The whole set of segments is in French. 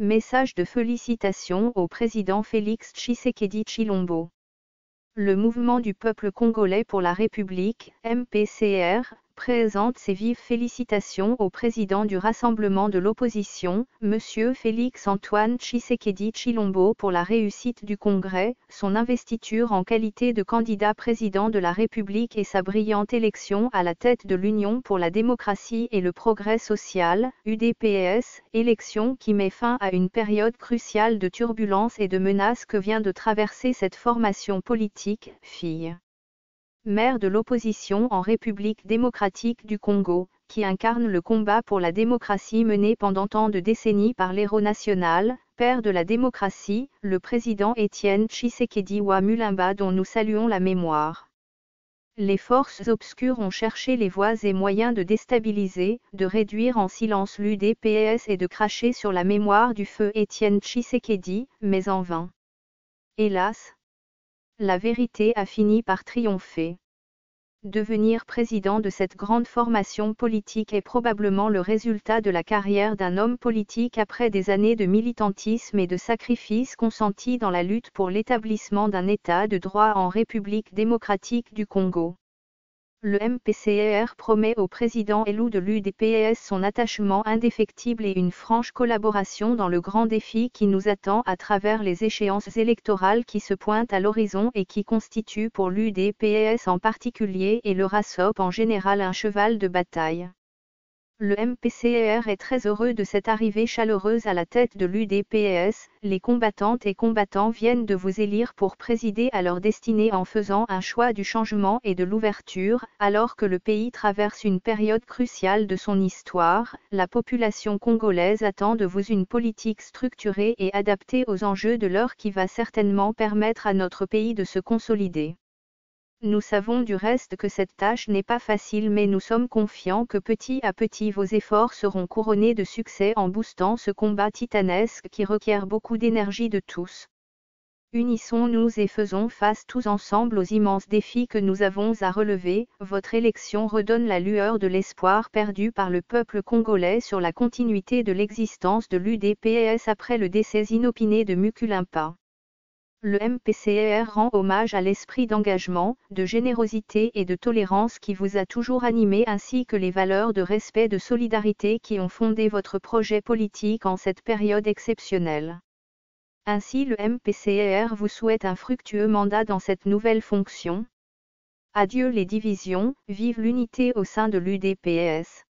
Message de félicitations au président Félix Tshisekedi Tshilombo. Le mouvement du peuple congolais pour la République, MPCR, présente ses vives félicitations au président du Rassemblement de l'opposition, M. Félix-Antoine Tshisekedi Tshilombo pour la réussite du Congrès, son investiture en qualité de candidat président de la République et sa brillante élection à la tête de l'Union pour la démocratie et le progrès social, UDPS, élection qui met fin à une période cruciale de turbulences et de menaces que vient de traverser cette formation politique, fille maire de l'opposition en République démocratique du Congo, qui incarne le combat pour la démocratie mené pendant tant de décennies par l'héros national, père de la démocratie, le président Étienne Tshisekedi Mulumba dont nous saluons la mémoire. Les forces obscures ont cherché les voies et moyens de déstabiliser, de réduire en silence l'UDPS et de cracher sur la mémoire du feu Étienne Tshisekedi, mais en vain. Hélas, la vérité a fini par triompher. Devenir président de cette grande formation politique est probablement le résultat de la carrière d'un homme politique après des années de militantisme et de sacrifices consentis dans la lutte pour l'établissement d'un État de droit en République démocratique du Congo. Le MPCR promet au président élu de l'UDPS son attachement indéfectible et une franche collaboration dans le grand défi qui nous attend à travers les échéances électorales qui se pointent à l'horizon et qui constituent pour l'UDPS en particulier et le RASOP en général un cheval de bataille. Le MPCR est très heureux de cette arrivée chaleureuse à la tête de l'UDPS, les combattantes et combattants viennent de vous élire pour présider à leur destinée en faisant un choix du changement et de l'ouverture, alors que le pays traverse une période cruciale de son histoire, la population congolaise attend de vous une politique structurée et adaptée aux enjeux de l'heure qui va certainement permettre à notre pays de se consolider. Nous savons du reste que cette tâche n'est pas facile mais nous sommes confiants que petit à petit vos efforts seront couronnés de succès en boostant ce combat titanesque qui requiert beaucoup d'énergie de tous. Unissons-nous et faisons face tous ensemble aux immenses défis que nous avons à relever. Votre élection redonne la lueur de l'espoir perdu par le peuple congolais sur la continuité de l'existence de l'UDPS après le décès inopiné de Mukulimpa. Le MPCR rend hommage à l'esprit d'engagement, de générosité et de tolérance qui vous a toujours animé ainsi que les valeurs de respect et de solidarité qui ont fondé votre projet politique en cette période exceptionnelle. Ainsi le MPCR vous souhaite un fructueux mandat dans cette nouvelle fonction. Adieu les divisions, vive l'unité au sein de l'UDPS.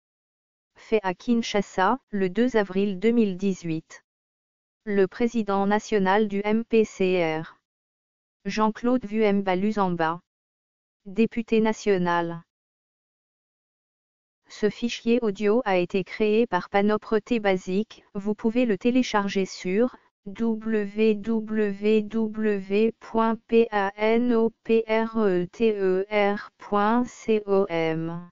Fait à Kinshasa, le 2 avril 2018. Le président national du MPCR. Jean-Claude Vuemba Luzamba. Député national. Ce fichier audio a été créé par Panopreté Basic, vous pouvez le télécharger sur www.panopreter.com.